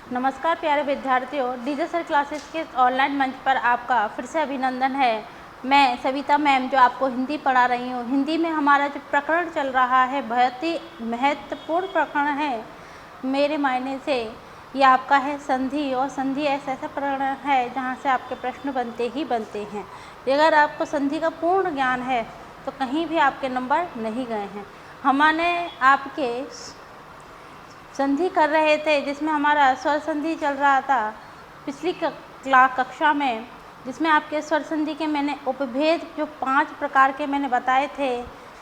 नमस्कार प्यारे विद्यार्थियों, डीजे सर क्लासेस के ऑनलाइन मंच पर आपका फिर से अभिनंदन है। मैं सविता मैम जो आपको हिंदी पढ़ा रही हूँ। हिंदी में हमारा जो प्रकरण चल रहा है बहुत ही महत्वपूर्ण प्रकरण है मेरे मायने से। ये आपका है संधि, और संधि ऐसा प्रकरण है जहाँ से आपके प्रश्न बनते ही बनते हैं। अगर आपको संधि का पूर्ण ज्ञान है तो कहीं भी आपके नंबर नहीं गए हैं। हमने आपके संधि कर रहे थे जिसमें हमारा स्वर संधि चल रहा था पिछली कक्षा में, जिसमें आपके स्वर संधि के मैंने उपभेद जो 5 प्रकार के मैंने बताए थे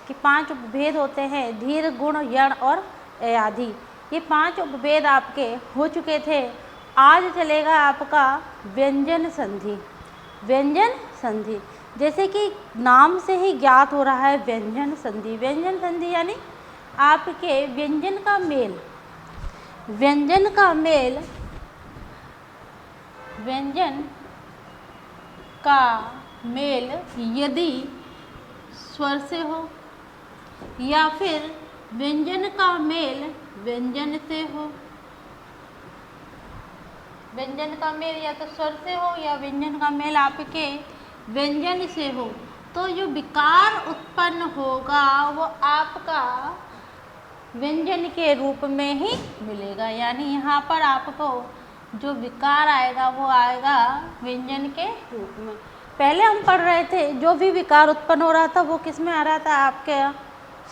कि 5 उपभेद होते हैं, धीर, गुण, यण और अयाधि। ये 5 उपभेद आपके हो चुके थे। आज चलेगा आपका व्यंजन संधि। व्यंजन संधि जैसे कि नाम से ही ज्ञात हो रहा है, व्यंजन संधि। व्यंजन संधि यानी आपके व्यंजन का मेल, व्यंजन का मेल, व्यंजन का मेल यदि स्वर से हो या फिर व्यंजन का मेल व्यंजन से हो। व्यंजन का मेल या तो स्वर से हो या व्यंजन का मेल आपके व्यंजन से हो, तो जो विकार उत्पन्न होगा वो आपका व्यंजन के रूप में ही मिलेगा। यानी यहाँ पर आपको जो विकार आएगा वो आएगा व्यंजन के रूप में। पहले हम पढ़ रहे थे जो भी विकार उत्पन्न हो रहा था वो किस में आ रहा था, आपके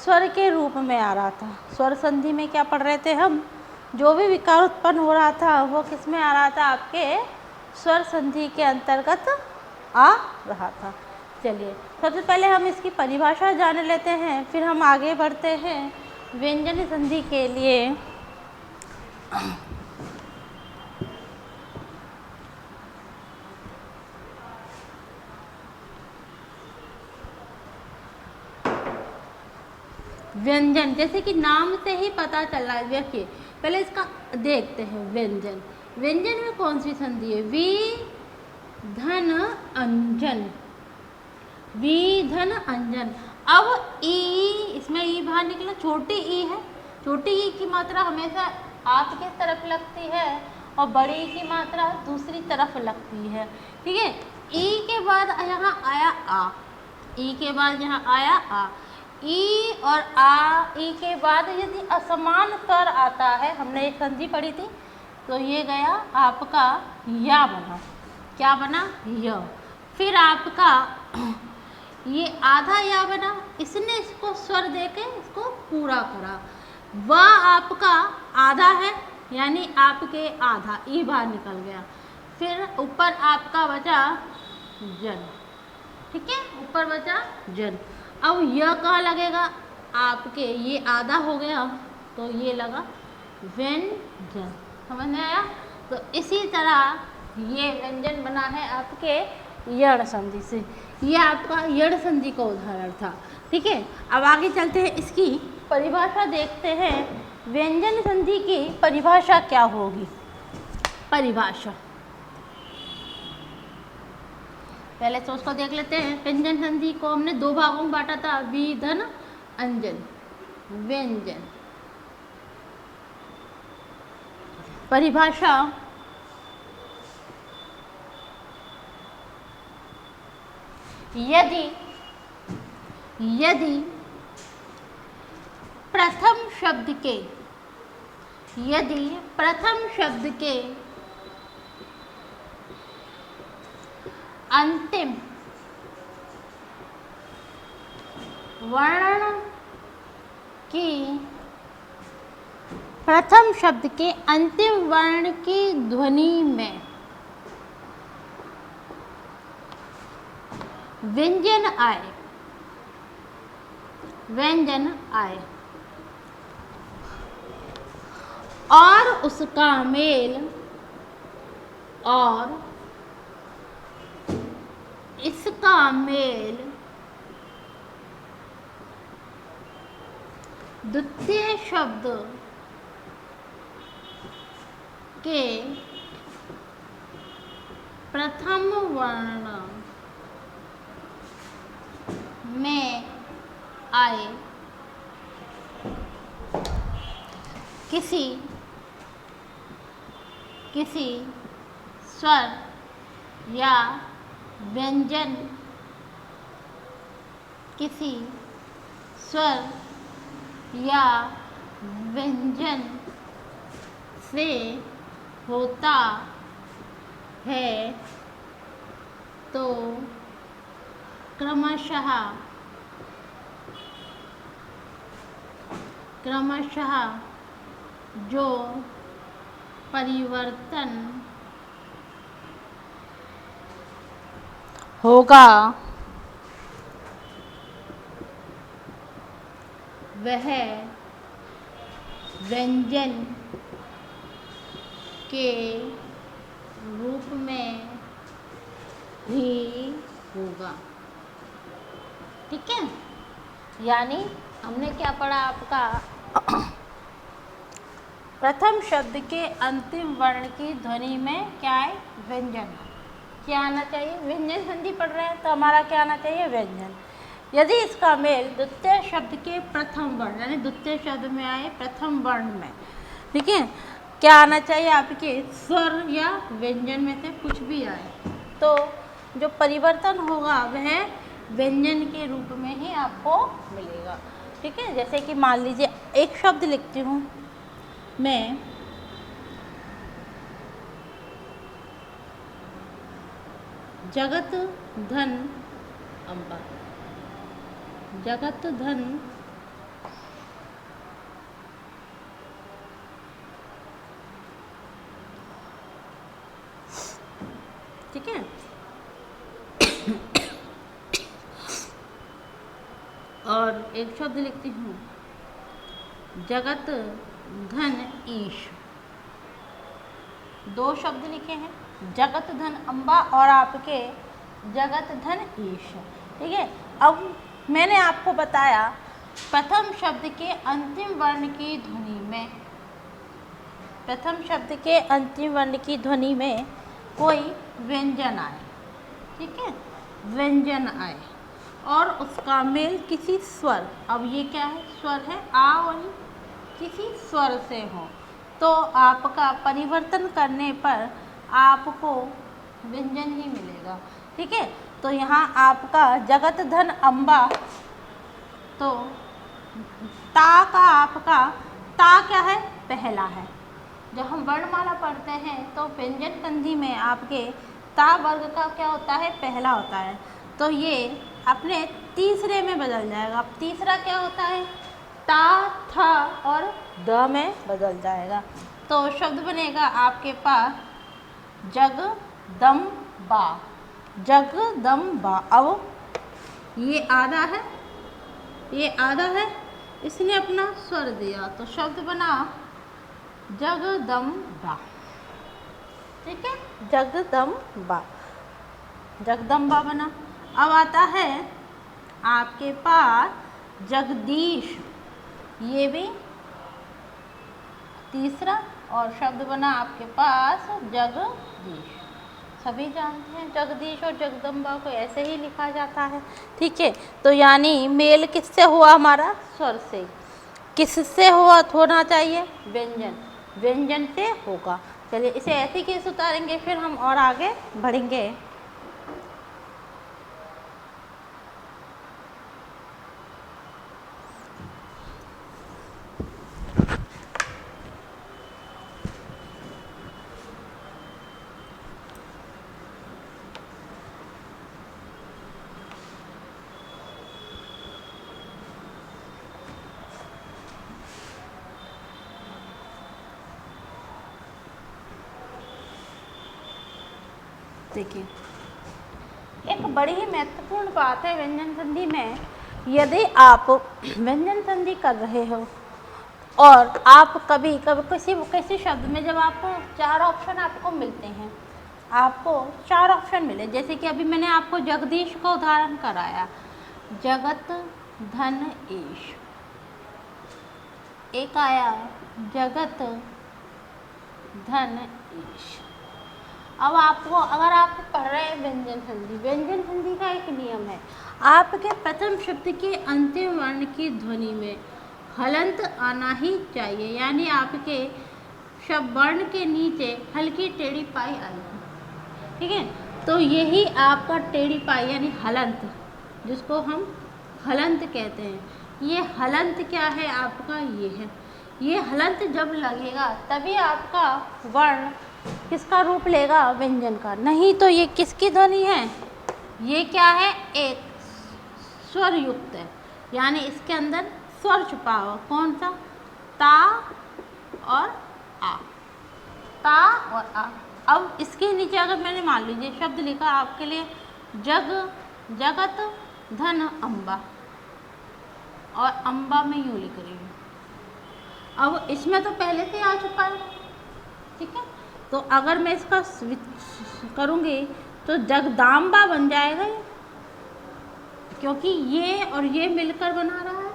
स्वर के रूप में आ रहा था। स्वर संधि में क्या पढ़ रहे थे हम, जो भी विकार उत्पन्न हो रहा था वो किस में आ रहा था, आपके स्वर संधि के अंतर्गत आ रहा था। चलिए सबसे पहले हम इसकी परिभाषा जान लेते हैं, फिर हम आगे बढ़ते हैं व्यंजन संधि के लिए। व्यंजन जैसे कि नाम से ही पता चल रहा है। देखिए पहले इसका देखते हैं व्यंजन। व्यंजन में कौन सी संधि है, वी धन अंजन, वी धन अंजन। अब ई, इसमें ई बाहर निकला, छोटी ई है। छोटी ई की मात्रा हमेशा आपके तरफ लगती है और बड़ी ई की मात्रा दूसरी तरफ लगती है, ठीक है। ई के बाद यहाँ आया आ, ई के बाद यहाँ आया आ, ई और आ, ई के बाद यदि असमान स्वर आता है, हमने एक संधि पढ़ी थी, तो ये गया आपका या बना। क्या बना, य। फिर आपका ये आधा या बना, इसने इसको स्वर देके इसको पूरा करा। वह आपका आधा है यानी आपके आधा, ई बाहर निकल गया। फिर ऊपर आपका बचा जन, ठीक है, ऊपर बचा जन। अब यह कहाँ लगेगा, आपके ये आधा हो गया तो ये लगा व्यंजन। समझ में आया। तो इसी तरह ये व्यंजन बना है आपके यण संधि से। ये आपका यण संधि का उदाहरण था, ठीक है। अब आगे चलते हैं, इसकी परिभाषा देखते हैं। व्यंजन संधि की परिभाषा क्या होगी। परिभाषा पहले तो उसको देख लेते हैं। व्यंजन संधि को हमने 2 भागों में बांटा था, वी धन अंजन। व्यंजन परिभाषा यदि प्रथम शब्द के, यदि प्रथम शब्द के अंतिम वर्ण की, प्रथम शब्द के अंतिम वर्ण की ध्वनि में व्यंजन आए, व्यंजन आए और उसका मेल, और इसका मेल द्वितीय शब्द के प्रथम वर्ण में आए किसी किसी स्वर या व्यंजन, किसी स्वर या व्यंजन से होता है तो क्रमशः जो परिवर्तन होगा वह व्यंजन के रूप में ही होगा। ठीक है, यानी हमने क्या पढ़ा आपका प्रथम शब्द के अंतिम वर्ण की ध्वनि में क्या है, व्यंजन। क्या आना चाहिए, व्यंजन संधि पढ़ रहे हैं तो हमारा क्या आना चाहिए, व्यंजन। यदि इसका मेल द्वितीय शब्द के प्रथम वर्ण यानी द्वितीय शब्द में आए प्रथम वर्ण में, ठीक है, क्या आना चाहिए आपके, स्वर या व्यंजन में से कुछ भी आए तो जो परिवर्तन होगा वह व्यंजन के रूप में ही आपको मिलेगा। ठीक है, जैसे कि मान लीजिए एक शब्द लिखती हूँ मैं, जगत धन अम्बा। जगत धन ठीक है और एक शब्द लिखती हूँ जगत धन ईश। दो शब्द लिखे हैं, जगत धन अम्बा और आपके जगत धन ईश। ठीक है, अब मैंने आपको बताया प्रथम शब्द के अंतिम वर्ण की ध्वनि में, प्रथम शब्द के अंतिम वर्ण की ध्वनि में कोई व्यंजन आए, ठीक है, व्यंजन आए और उसका मेल किसी स्वर, अब ये क्या है, स्वर है, आ वाली, किसी स्वर से हो तो आपका परिवर्तन करने पर आपको व्यंजन ही मिलेगा। ठीक है, तो यहाँ आपका जगत धन अम्बा, तो ता का आपका, ता क्या है, पहला है। जब हम वर्णमाला पढ़ते हैं तो व्यंजन संधि में आपके ता वर्ग का क्या होता है, पहला होता है, तो ये अपने तीसरे में बदल जाएगा। अब तीसरा क्या होता है, ता, था और द में बदल जाएगा तो शब्द बनेगा आपके पास जगदम्बा। जगदम्बा। अब ये आधा है, ये आधा है, इसने अपना स्वर दिया तो शब्द बना जगदम्बा। ठीक है, जगदम्बा, जगदम्बा बना। अब आता है आपके पास जगदीश, ये भी तीसरा और शब्द बना आपके पास जगदीश। सभी जानते हैं जगदीश और जगदम्बा को ऐसे ही लिखा जाता है। ठीक है, तो यानी मेल किससे हुआ, हमारा स्वर से। किससे हुआ, होना चाहिए, व्यंजन, व्यंजन से होगा। चलिए इसे ऐसे केस उतारेंगे फिर हम और आगे बढ़ेंगे। देखिए, एक बड़ी ही महत्वपूर्ण बात है व्यंजन संधि में, यदि आप व्यंजन संधि कर रहे हो और आप कभी किसी शब्द में जब आपको चार ऑप्शन आपको मिलते हैं, आपको चार ऑप्शन मिले, जैसे कि अभी मैंने आपको जगदीश को उदाहरण कराया, जगत धन ईश, एक आया जगत धन ईश। अब आपको, अगर आप पढ़ रहे हैं व्यंजन संधि, व्यंजन संधि का एक नियम है, आपके प्रथम शब्द के अंतिम वर्ण की ध्वनि में हलंत आना ही चाहिए, यानी आपके शब्द वर्ण के नीचे हल्की टेढ़ी पाई आएगी। ठीक है, तो यही आपका टेढ़ी पाई यानी हलंत, जिसको हम हलंत कहते हैं। ये हलंत क्या है आपका, ये है। ये हलंत जब लगेगा तभी आपका वर्ण किसका रूप लेगा, व्यंजन का। नहीं तो ये किसकी ध्वनि है, ये क्या है, एक स्वर युक्त है, यानी इसके अंदर स्वर छुपा हुआ। कौन सा, ता और आ, ता और आ। अब इसके नीचे अगर मैंने मान लीजिए शब्द लिखा आपके लिए जग, जगत, धन, अम्बा, और अम्बा में यूँ लिख रही हूँ। अब इसमें तो पहले से आ चुका है, ठीक है। तो अगर मैं इसका स्विच करूँगी तो जगदाम्बा बन जाएगा ये, क्योंकि ये और ये मिलकर बना रहा है।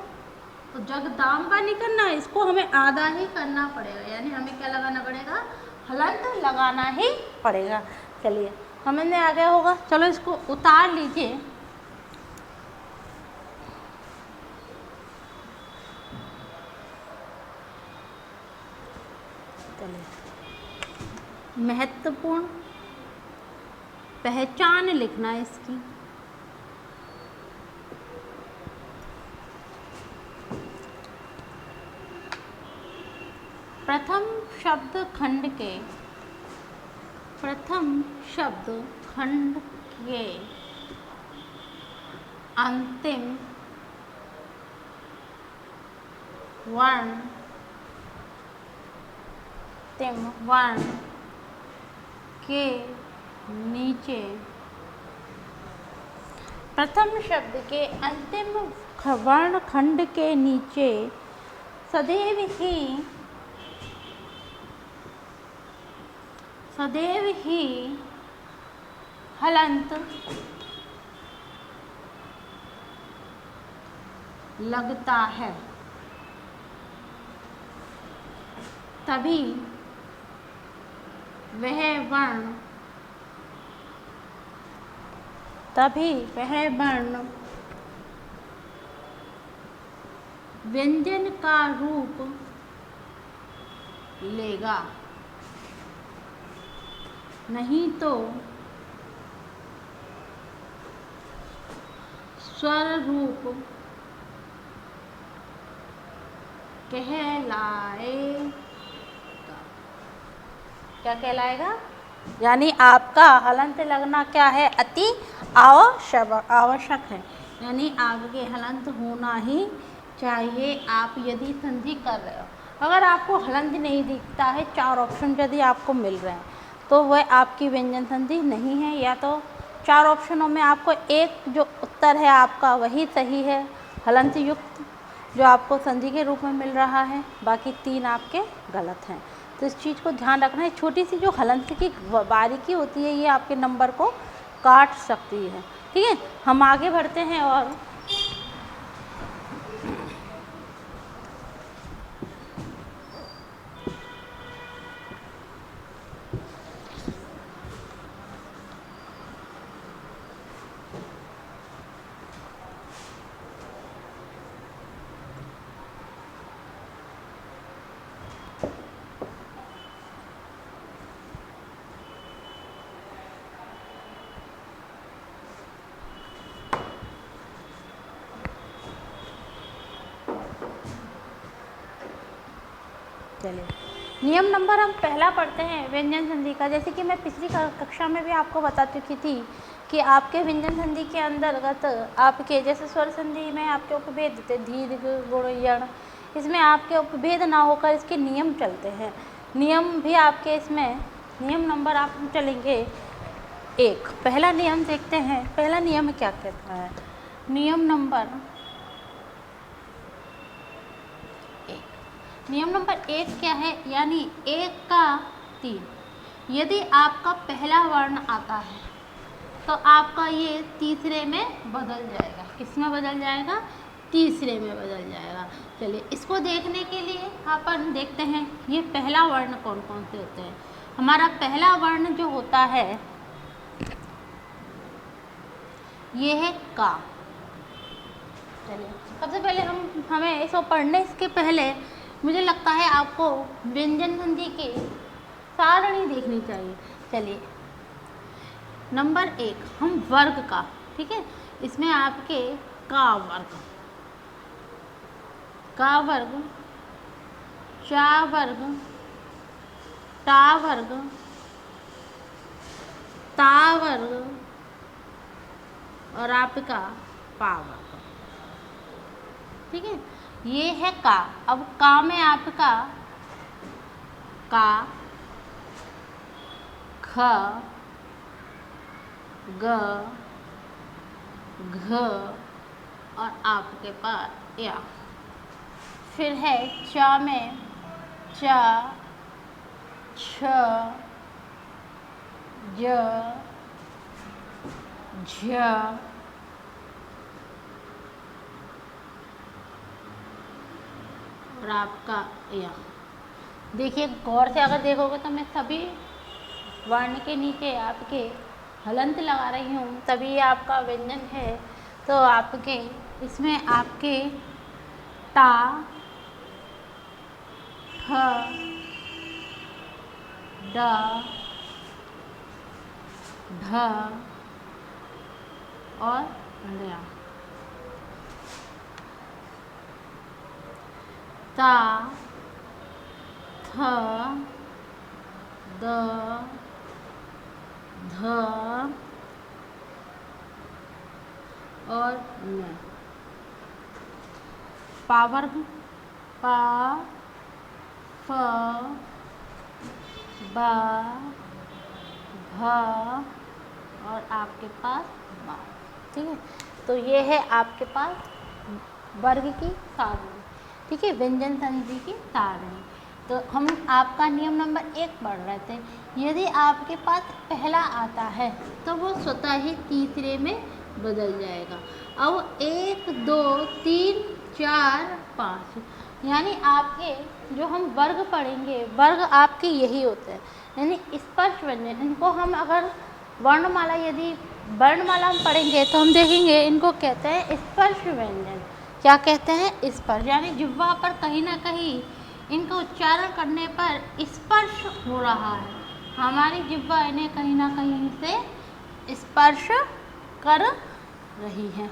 तो जगदाम्बा नहीं करना, इसको हमें आधा ही करना पड़ेगा, यानी हमें क्या लगाना पड़ेगा, हलंत लगाना ही पड़ेगा। चलिए समझ में आ गया होगा। चलो इसको उतार लीजिए। चलिए, महत्वपूर्ण पहचान लिखना है इसकी। प्रथम शब्द खंड के अंतिम वर्ण के नीचे, प्रथम शब्द के अंतिम वर्ण खंड के नीचे सदैव ही हलंत लगता है, तभी वह वर्ण व्यंजन का रूप लेगा। नहीं तो स्वर रूप कहलाएगा। क्या कहलाएगा, यानी आपका हलंत लगना क्या है, अति आवश्यक है, यानी आपके हलंत होना ही चाहिए। आप यदि संधि कर रहे हो, अगर आपको हलंत नहीं दिखता है, 4 ऑप्शन यदि आपको मिल रहे हैं, तो वह आपकी व्यंजन संधि नहीं है। या तो 4 ऑप्शनों में आपको एक जो उत्तर है आपका वही सही है, हलंत युक्त, जो आपको संधि के रूप में मिल रहा है, बाकी 3 आपके गलत हैं। तो इस चीज़ को ध्यान रखना है। छोटी सी जो हलंत की बारीकी होती है, ये आपके नंबर को काट सकती है। ठीक है, हम आगे बढ़ते हैं और चलिए नियम नंबर हम पहला पढ़ते हैं व्यंजन संधि का। जैसे कि मैं पिछली कक्षा में भी आपको बता चुकी थी कि आपके व्यंजन संधि के अंतर्गत आपके जैसे स्वर संधि में आपके उपभेद थे दीर्घ, गुण, यण, इसमें आपके उपभेद ना होकर इसके नियम चलते हैं। नियम भी आपके इसमें नियम नंबर आप चलेंगे 1। पहला नियम देखते हैं, पहला नियम क्या कहता है। नियम नंबर 1 क्या है, यानी 1 का 3। यदि आपका पहला वर्ण आता है तो आपका ये तीसरे में बदल जाएगा। किस में बदल जाएगा, तीसरे में बदल जाएगा। चलिए इसको देखने के लिए अपन देखते हैं ये पहला वर्ण कौन कौन से होते हैं। हमारा पहला वर्ण जो होता है ये है का। चलिए सबसे पहले हमें इसको पढ़ने इसके पहले मुझे लगता है आपको व्यंजन संधि की सारणी देखनी चाहिए। चलिए नंबर 1 हम वर्ग का, ठीक है, इसमें आपके का वर्ग, का वर्ग, चा वर्ग, टा वर्ग, ता वर्ग और आपका पा वर्ग, ठीक है, ये है का। अब का में आपका का, ख, ग, घ और आपके पास या। फिर है चा में चा, छ, ज, झ और आपका या। देखिए गौर से अगर देखोगे तो मैं सभी वर्ण के नीचे आपके हलंत लगा रही हूँ, तभी ये आपका व्यंजन है। तो आपके इसमें आपके टा, ठ, ड, ढ और ढ, ता, थ, द, ध और न। पा वर्ग पा, फ, ब, भ और आपके पास मा, ठीक है। तो ये है आपके पास वर्ग की सारणी, ठीक है, व्यंजन संधि की सारणी। तो हम आपका नियम नंबर 1 पढ़ रहे थे। यदि आपके पास पहला आता है तो वो स्वतः ही तीसरे में बदल जाएगा। अब 1 2 3 4 5 यानी आपके जो हम वर्ग पढ़ेंगे, वर्ग आपके यही होते हैं, यानी स्पर्श व्यंजन। इनको हम अगर वर्णमाला, यदि वर्णमाला हम पढ़ेंगे तो हम देखेंगे इनको कहते हैं स्पर्श व्यंजन। क्या कहते हैं? स्पर्श, यानी जिह्वा पर कहीं ना कहीं इनका उच्चारण करने पर स्पर्श हो रहा है, हमारी जिह्वा इन्हें कहीं ना कहीं से स्पर्श कर रही है।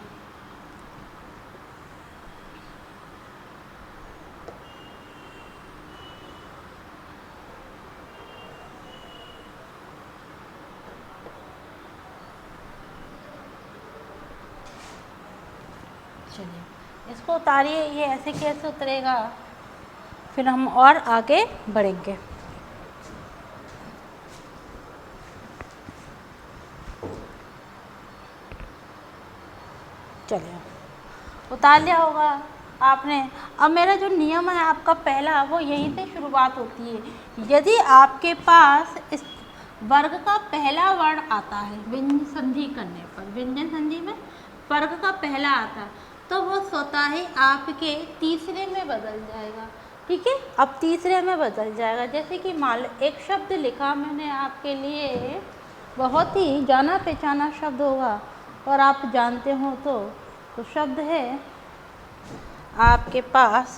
चलिए इसको उतारिए, ये ऐसे कैसे उतरेगा, फिर हम और आगे बढ़ेंगे। चलिए उतार लिया होगा आपने। अब मेरा जो नियम है आपका पहला, वो यहीं से शुरुआत होती है। यदि आपके पास इस वर्ग का पहला वर्ण आता है व्यंजन संधि करने पर, व्यंजन संधि में वर्ग का पहला आता है, तो वो स्वतः ही आपके तीसरे में बदल जाएगा, ठीक है। अब तीसरे में बदल जाएगा, जैसे कि मान लो एक शब्द लिखा मैंने आपके लिए, बहुत ही जाना पहचाना शब्द होगा और आप जानते हो तो शब्द है आपके पास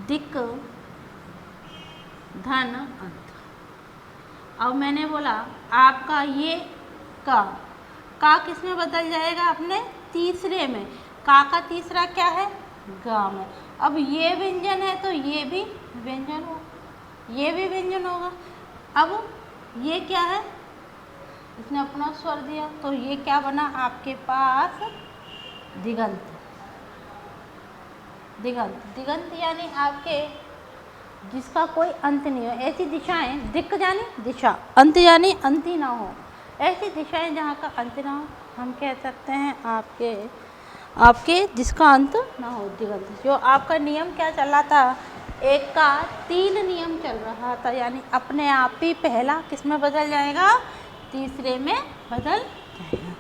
दिक्, धन, अंत। अब मैंने बोला आपका ये का किस में बदल जाएगा? अपने तीसरे में। का तीसरा क्या है? गा में। अब ये व्यंजन है तो ये भी व्यंजन होगा, ये भी व्यंजन होगा। अब ये क्या है? इसने अपना स्वर दिया, तो ये क्या बना आपके पास? दिगंत। दिगंत, दिगंत यानी आपके जिसका कोई अंत नहीं हो, ऐसी दिशाएं, दिक् यानी दिशा, अंत यानी अंत ही ना हो, ऐसी दिशाएं जहाँ का अंत ना हो, हम कह सकते हैं आपके जिसका अंत ना हो, दिगंत। जो आपका नियम क्या चल रहा था? 1 का 3 नियम चल रहा था, यानी अपने आप ही पहला किस में बदल जाएगा? तीसरे में बदल जाएगा।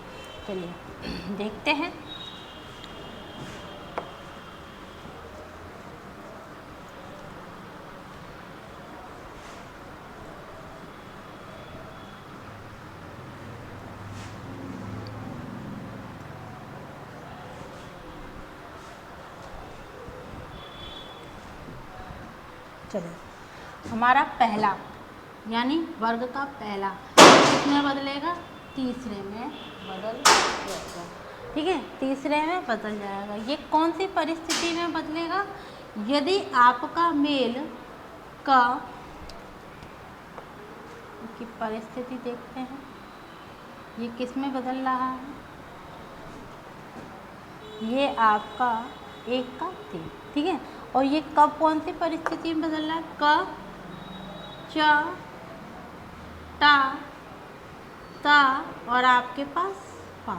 चलिए देखते हैं। चलिए हमारा पहला यानी वर्ग का पहला किसमें बदलेगा? तीसरे में बदल जाएगा। ठीक है, तीसरे में बदल जाएगा। ये कौन सी परिस्थिति में बदलेगा? यदि आपका मेल का की परिस्थिति देखते हैं, ये किस में बदल रहा है? ये आपका 1 का 3, ठीक है। और ये कब कौन सी परिस्थिति में बदल रहा है? क, च, टा, ता और आपके पास पा।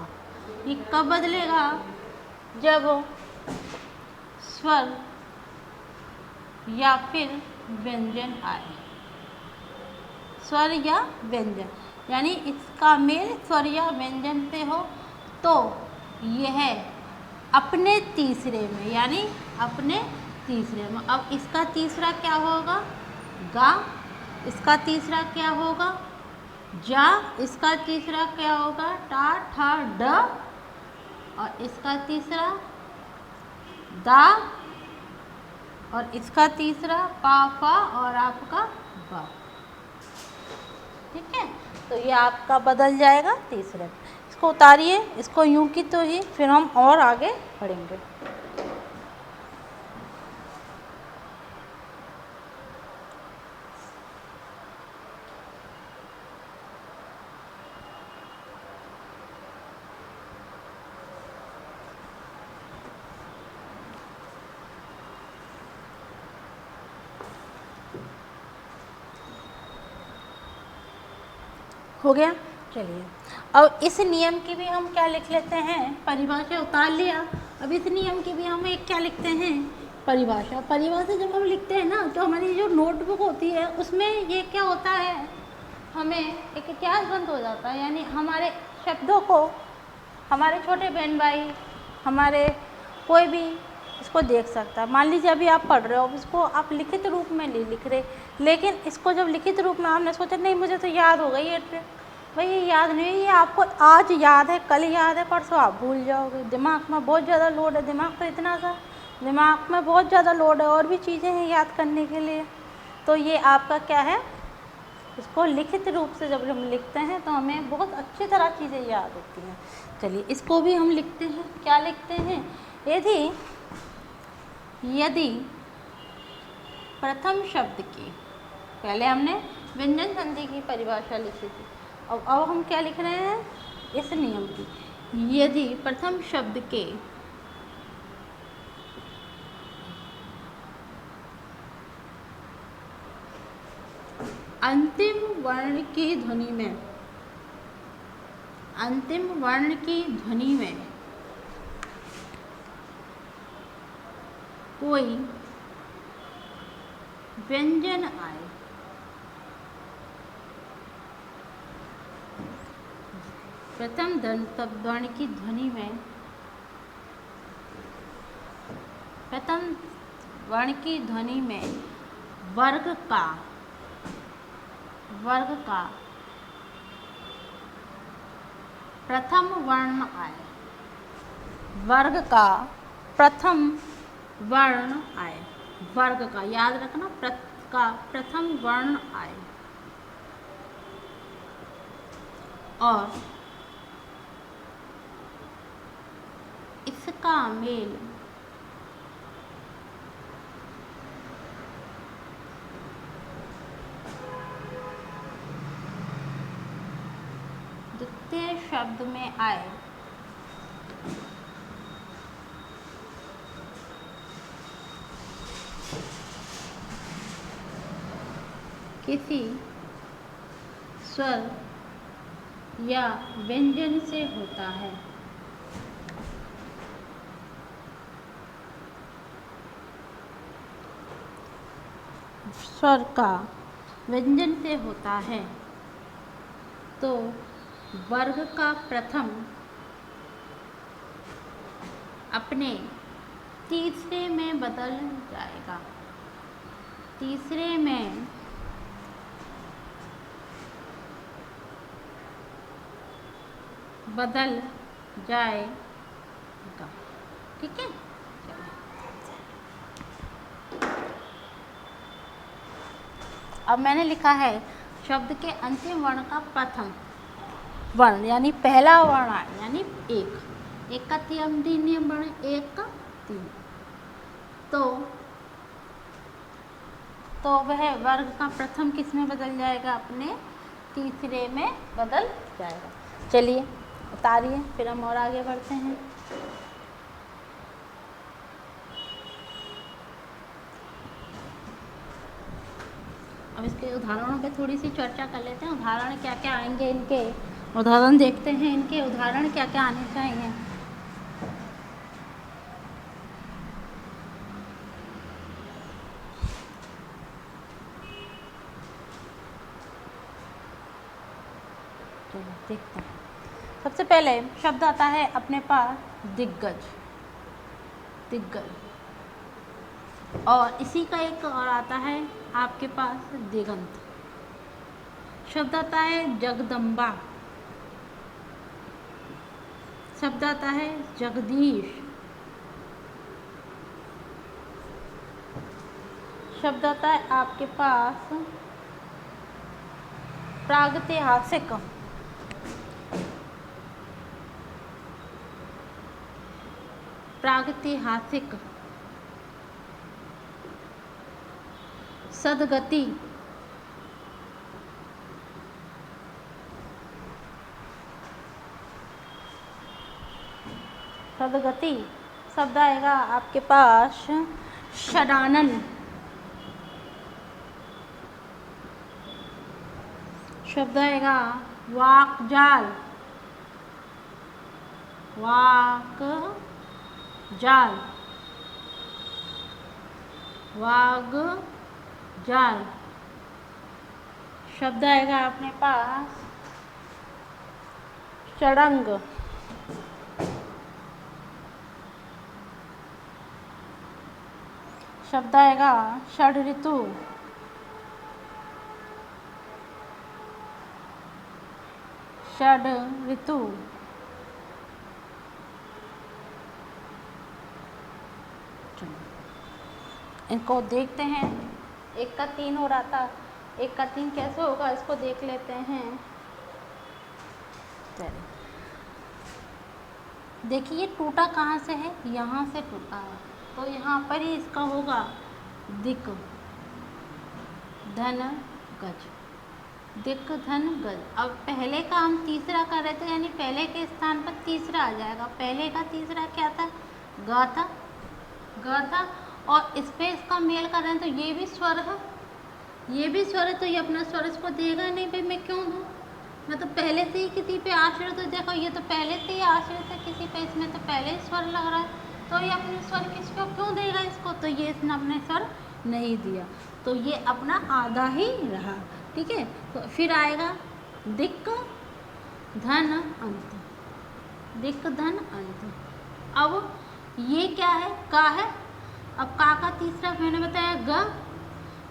ये कब बदलेगा? जब स्वर या फिर व्यंजन आए। स्वर या व्यंजन यानी इसका मेल स्वर या व्यंजन से हो तो यह अपने तीसरे में यानी अपने तीसरे में। अब इसका तीसरा क्या होगा? गा। इसका तीसरा क्या होगा? जा। इसका तीसरा क्या होगा? टा, ठा, ड। और इसका तीसरा दा। और इसका तीसरा पा, फा और आपका बा। ठीक है, तो ये आपका बदल जाएगा तीसरे में। इसको उतारिए, इसको यूं की तो ही, फिर हम और आगे बढ़ेंगे। हो गया। चलिए अब इस नियम की भी हम क्या लिख लेते हैं? परिभाषा। उतार लिया। अब इस नियम की भी हम एक क्या लिखते हैं? परिभाषा। परिभाषा जब हम लिखते हैं ना तो हमारी जो नोटबुक होती है उसमें ये क्या होता है, हमें एक इतिहास बंद हो जाता है। यानी हमारे शब्दों को हमारे छोटे बहन भाई, हमारे कोई भी इसको देख सकता है। मान लीजिए अभी आप पढ़ रहे हो, इसको आप लिखित रूप में नहीं लिख रहे, लेकिन इसको जब लिखित रूप में आपने सोचा नहीं मुझे तो याद हो गई ये ट्रिक, भाई ये याद नहीं है, ये आपको आज याद है, कल याद है, परसों आप भूल जाओगे। दिमाग में बहुत ज़्यादा लोड है, दिमाग तो इतना सा दिमाग में बहुत ज़्यादा लोड है, और भी चीज़ें हैं याद करने के लिए। तो ये आपका क्या है, इसको लिखित रूप से जब हम लिखते हैं तो हमें बहुत अच्छी तरह चीज़ें याद होती हैं। चलिए इसको भी हम लिखते हैं। क्या लिखते हैं? यदि प्रथम शब्द की, पहले हमने व्यंजन संधि की परिभाषा लिखी थी, अब हम क्या लिख रहे हैं? इस नियम की। यदि प्रथम शब्द के अंतिम वर्ण की ध्वनि में, अंतिम वर्ण की ध्वनि में कोई व्यंजन आए, प्रथम वर्ण की ध्वनि में, प्रथम वर्ण की ध्वनि में वर्ग का प्रथम वर्ण आए, वर्ग का प्रथम वर्ण आए, वर्ग का याद रखना, का प्रथम वर्ण आए और इसका मेल द्वितीय शब्द में आए, किसी स्वर या व्यंजन से होता है। स्वर का व्यंजन से होता है तो वर्ग का प्रथम अपने तीसरे में बदल जाएगा, तीसरे में बदल जाएगा। ठीक है। अब मैंने लिखा है शब्द के अंतिम वर्ण का प्रथम वर्ण यानी पहला वर्ण आए यानी एक का नियम वर्ण, एक का 3, तो वह वर्ग का प्रथम किस में बदल जाएगा? अपने तीसरे में बदल जाएगा। चलिए उतारिए, फिर हम और आगे बढ़ते हैं। अब इसके उदाहरणों पे थोड़ी सी चर्चा कर लेते हैं। उदाहरण क्या क्या आएंगे इनके, उदाहरण देखते हैं इनके उदाहरण क्या क्या आने चाहिए। देखते हैं। सबसे पहले शब्द आता है अपने पास दिग्गज, और इसी का एक और आता है आपके पास दिगंत। शब्द आता है जगदम्बा, शब्द आता है जगदीश, शब्द आता है आपके पास प्रागैतिहासिक, सदगति, शब्द आएगा आपके पास षडानन, शब्द आएगा वाकजाल, वागजाल, शब्द आएगा अपने पास षडंग, शब्द आएगा षड ऋतु, इनको देखते हैं। एक का 3 हो रहा था, एक का 3 कैसे होगा इसको देख लेते हैं। देखिए ये टूटा कहाँ से है? यहाँ से टूटा है, तो यहाँ पर ही इसका होगा दिक धन गज, दिक धन गज। अब पहले का हम तीसरा कर रहे थे, यानी पहले के स्थान पर तीसरा आ जाएगा। पहले का तीसरा क्या था? ग था, और इस पे इसका मेल कर रहे हैं, तो ये भी स्वर है, तो ये अपना स्वर इसको देगा नहीं। भाई मैं क्यों दूँ? मैं तो पहले से ही किसी पे आश्रित, तो देखो ये तो पहले से ही आश्रित है किसी पे, इसमें तो पहले ही स्वर लग रहा है, तो ये अपने स्वर किसको क्यों देगा इसको? तो ये इसने अपने स्वर नहीं दिया, तो ये अपना आधा ही रहा। ठीक है, तो फिर आएगा दिक धन अंत, अब ये क्या है? का है। अब का तीसरा मैंने बताया ग,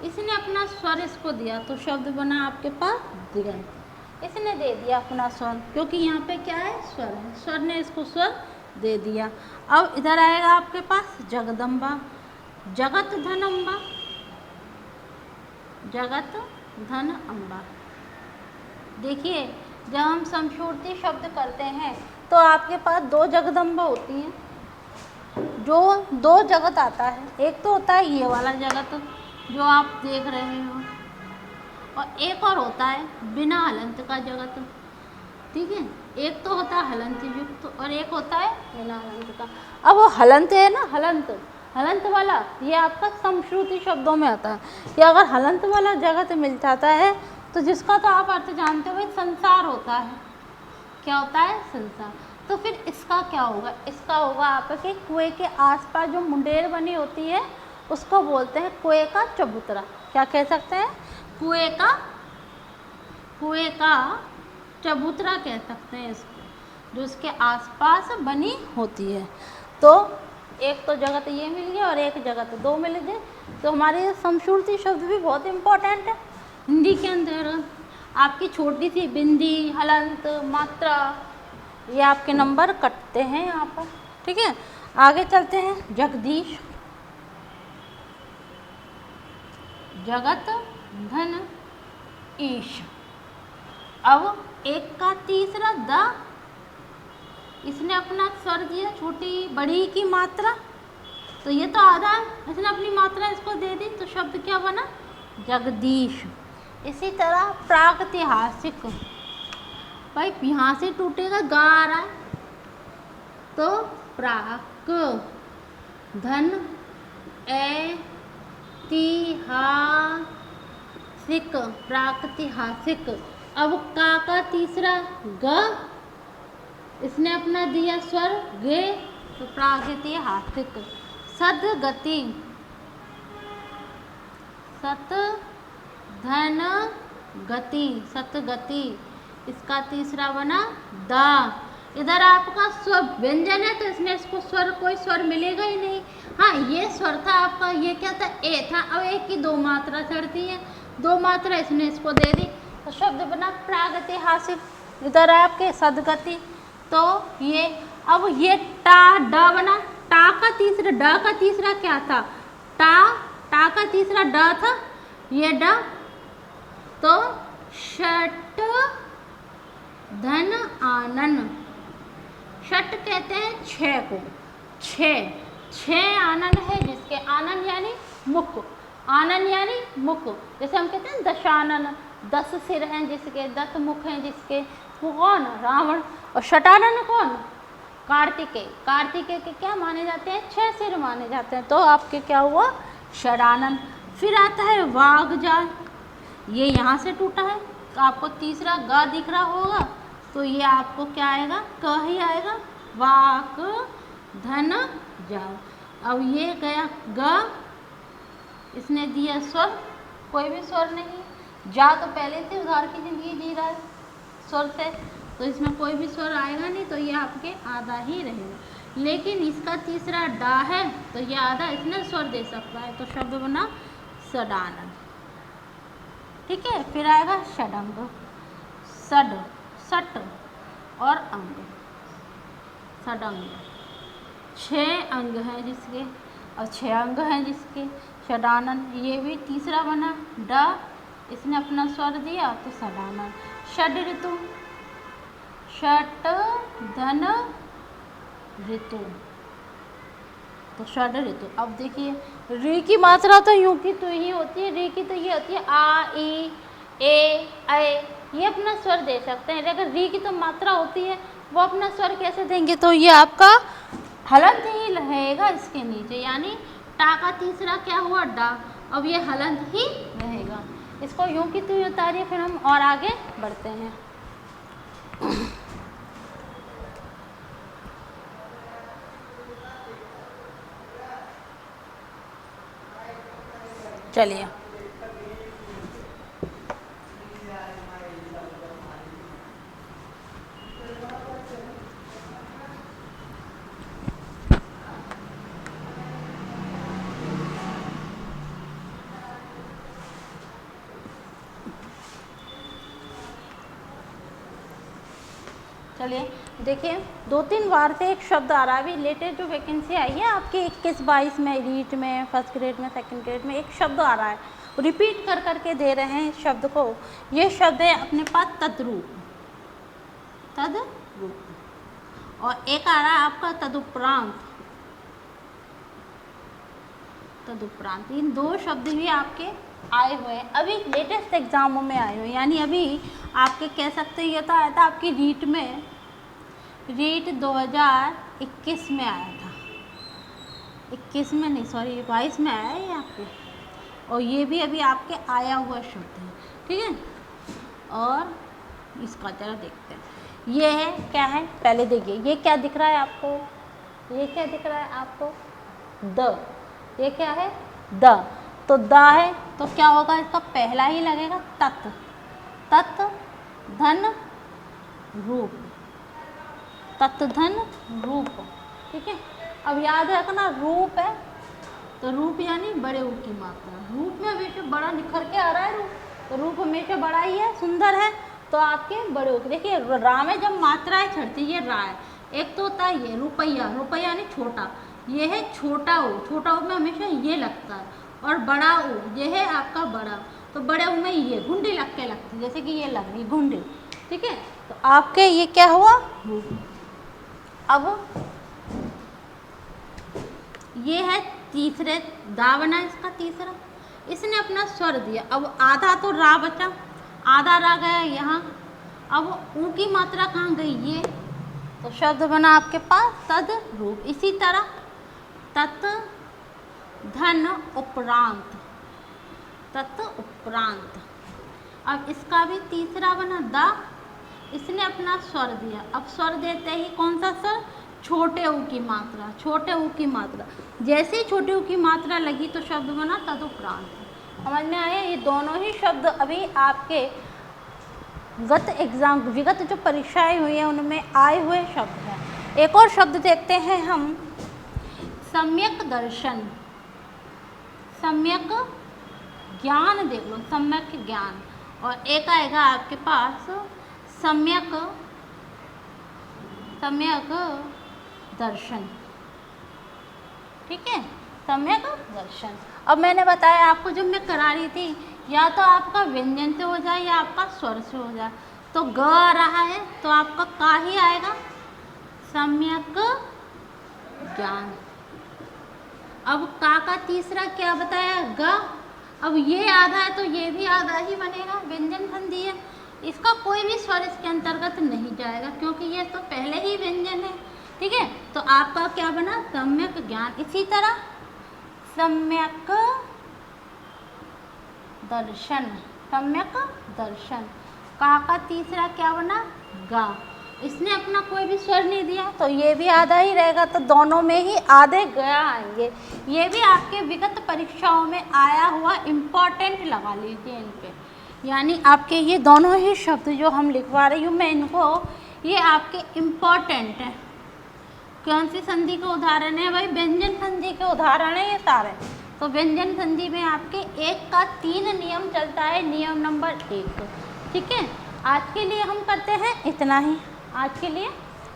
इसने अपना स्वर इसको दिया, तो शब्द बना आपके पास दिगंत। इसने दे दिया अपना स्वर, क्योंकि यहाँ पे क्या है? स्वर है, स्वर ने इसको स्वर दे दिया। अब इधर आएगा आपके पास जगदम्बा, जगत धन अम्बा। देखिए जब हम समश्रुति शब्द करते हैं तो आपके पास 2 जगदम्बा होती हैं, जो 2 जगत आता है। एक तो होता है ये वाला जगत जो आप देख रहे हो, और एक और होता है बिना हलंत का जगत। ठीक है, एक तो होता है हलंत युक्त और एक होता है बिना हलंत का। अब वो हलंत है ना, हलंत वाला ये आपका समश्रुति शब्दों में आता है। कि अगर हलंत वाला जगत मिल जाता है तो जिसका तो आप अर्थ जानते हो, संसार होता है। क्या होता है? संसार। तो फिर इसका क्या होगा? इसका होगा आपके कुएं के आसपास जो मुंडेर बनी होती है उसको बोलते हैं कुएं का चबूतरा। क्या कह सकते हैं? कुएं का चबूतरा कह सकते हैं इसको, जो इसके आसपास बनी होती है। तो एक तो जगत ये मिल गया और एक जगत 2 मिल गए। तो हमारे समश्रुति शब्द भी बहुत इम्पोर्टेंट है हिंदी के अंदर। आपकी छोटी सी बिंदी, हलंत, मात्रा, ये आपके नंबर कटते हैं यहाँ पर। ठीक है, आगे चलते हैं। जगदीश, जगत धन ईश। अब एक का तीसरा द, इसने अपना स्वर दिया छोटी बड़ी की मात्रा, तो ये तो आधा है, इसने अपनी मात्रा इसको दे दी, तो शब्द क्या बना? जगदीश। इसी तरह प्रागैतिहासिक, भाई यहाँ से टूटेगा, गा आ रहा है, तो प्राक धन ऐतिहासिक, प्रागैतिहासिक। अब का तीसरा ग, इसने अपना दिया स्वर गे, तो प्रागैतिहासिक। सदगति, सत धन गति, सतगति, इसका तीसरा बना दा। इधर आपका स्वर व्यंजन है, तो इसमें इसको स्वर, कोई स्वर मिलेगा ही नहीं। हाँ, ये स्वर था आपका, ये क्या था? ए था। अब एक की दो मात्रा चढ़ती है, दो मात्रा इसने इसको दे दी, तो शब्द बना प्रागैतिहासिक। इधर आपके सदगति, तो ये, अब ये टा ड बना, टा का तीसरा, ड का तीसरा क्या था? टा का तीसरा ड था, ये ड, तो षट धन आनन। षट कहते हैं छह को, छह आनन है, जिसके आनन यानी मुख, आनन यानी मुख। जैसे हम कहते हैं दशानन, 10 सिर हैं जिसके, 10 मुख हैं जिसके, वो कौन? रावण। और षटानन कौन? कार्तिकेय। कार्तिकेय के क्या माने जाते हैं? 6 सिर माने जाते हैं, तो आपके क्या हुआ? षडानन। फिर आता है वागजाल, ये यहाँ से टूटा है, तो आपको तीसरा ग दिख रहा होगा, तो ये आपको क्या आएगा? क ही आएगा। वाक धन जाल। अब ये गया ग, इसने दिया स्वर, कोई भी स्वर नहीं, जा तो पहले से उधार की जिंदगी जी रहा है स्वर से, तो इसमें कोई भी स्वर आएगा नहीं, तो ये आपके आधा ही रहेगा। लेकिन इसका तीसरा डा है, तो ये आधा इसने स्वर दे सकता है, तो शब्द बना सडानन। ठीक है, फिर आएगा षडंग, सड, सट और अंग, षडंग। 6 अंग हैं जिसके, और 6 अंग हैं जिसके, षडानन। ये भी तीसरा बना ड, इसने अपना स्वर दिया, तो षडानन। षड ऋतु, षट धन ऋतु, तो षड ऋतु। अब देखिए, री की मात्रा तो यूं की तो ही होती है, री की तो ये होती है आ, ई, ए, ऐ, ये अपना स्वर दे सकते हैं। अगर री की तो मात्रा होती है, वो अपना स्वर कैसे देंगे? तो ये आपका हलंत ही रहेगा इसके नीचे, यानी टा का तीसरा क्या हुआ? डा। अब ये हलंत ही रहेगा। इसको यूं की तो उतारिए, फिर हम और आगे बढ़ते हैं। चलिए, चलिए देखिए, 2-3 बार से एक शब्द आ रहा है। अभी लेटेस्ट जो वैकेंसी आई है आपकी 21-22 में, रीट में, फर्स्ट ग्रेड में, सेकंड ग्रेड में, एक शब्द आ रहा है, रिपीट कर करके दे रहे हैं इस शब्द को। ये शब्द है अपने पास तद्रूप, तद्रूप, और एक आ रहा है आपका तदुपरांत, तदुपरांत। इन 2 शब्द भी आपके आए हुए हैं, अभी लेटेस्ट एग्जामों में आए हुए हैं, यानी अभी आपके कह सकते हैं, ये तो आया था आपकी रीट में, रीट 2021 में आया था, 21 में नहीं, सॉरी 22 में आया है आपके, और ये भी अभी आपके आया हुआ शब्द है। ठीक है, और इसका जरा देखते हैं, ये है क्या है? पहले देखिए, ये क्या दिख रहा है आपको? ये क्या दिख रहा है आपको? द। ये क्या है? द। तो द है, तो क्या होगा? इसका पहला ही लगेगा तत्, तत् धन रूप, तत् धन रूप। ठीक है, अब याद रखना, रूप है तो रूप यानी बड़े ऊ की मात्रा, रूप में हमेशा बड़ा निखर के आ रहा है रूप, तो रूप हमेशा बड़ा ही है, सुंदर है, तो आपके बड़े ऊ। देखिए, रा में जब मात्राएं चढ़ती है, ये रा है, एक तो होता है ये रुपया, रुपया यानी छोटा, ये है छोटा ऊ, छोटा ऊ में हमेशा ये लगता है, और बड़ा ऊ ये है आपका बड़ा, तो बड़े ऊ में ये घुंडी लग के लगती, जैसे कि ये लग रही घुंडी, ठीक है। तो आपके ये क्या हुआ, अब ये है तीसरे दा बना इसका तीसरा, इसने अपना स्वर दिया, अब आधा तो रा बचा, आधा रा गया यहाँ, अब ऊ की मात्रा कहाँ गई ये, तो शब्द बना आपके पास तद रूप। इसी तरह तत् धन उपरांत, तत् उपरांत, अब इसका भी तीसरा बना दा, इसने अपना स्वर दिया, अब स्वर देते ही कौन सा स्वर, छोटे ऊ की मात्रा, छोटे ऊ की मात्रा, जैसे ही छोटे ऊ की मात्रा लगी तो शब्द बना तद उपरांत। समझ में आया, ये दोनों ही शब्द अभी आपके विगत जो परीक्षाएं हुई हैं उनमें आए हुए शब्द हैं। एक और शब्द देखते हैं हम, सम्यक दर्शन, सम्यक ज्ञान, देख लो सम्यक ज्ञान, और एक आएगा आपके पास सम्यक, सम्यक दर्शन, ठीक है, सम्यक दर्शन। अब मैंने बताया आपको जब मैं करा रही थी, या तो आपका व्यंजन से हो जाए या आपका स्वर से हो जाए, तो ग आ रहा है तो आपका का ही आएगा, सम्यक ज्ञान। अब का तीसरा क्या बताया, ग, अब ये आधा है तो ये भी आधा ही बनेगा, व्यंजन संधि है, इसका कोई भी स्वर इसके अंतर्गत नहीं जाएगा क्योंकि ये तो पहले ही व्यंजन है, ठीक है। तो आपका क्या बना, सम्यक ज्ञान। इसी तरह सम्यक दर्शन, सम्यक दर्शन, का तीसरा क्या बना, गा, इसने अपना कोई भी स्वर नहीं दिया तो ये भी आधा ही रहेगा, तो दोनों में ही आधे गया आएंगे। ये भी आपके विगत परीक्षाओं में आया हुआ इम्पोर्टेंट लगा लीजिए इन पे, यानी आपके ये दोनों ही शब्द जो हम लिखवा रही हूँ मैं इनको, ये आपके इम्पोर्टेंट हैं। कौन सी संधि के उदाहरण है भाई, व्यंजन संधि के उदाहरण है ये सारे। तो व्यंजन संधि में आपके 1 का 3 नियम चलता है, नियम नंबर 1, ठीक है। आज के लिए हम करते हैं इतना ही, आज के लिए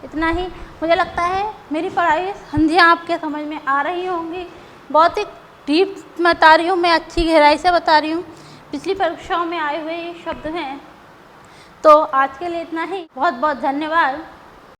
इतना ही। मुझे लगता है मेरी पढ़ाई संधियाँ आपके समझ में आ रही होंगी, बहुत ही डीप बता रही हूँ मैं, अच्छी गहराई से बता रही हूँ, पिछली परीक्षाओं में आए हुए ये शब्द हैं। तो आज के लिए इतना ही, बहुत बहुत धन्यवाद।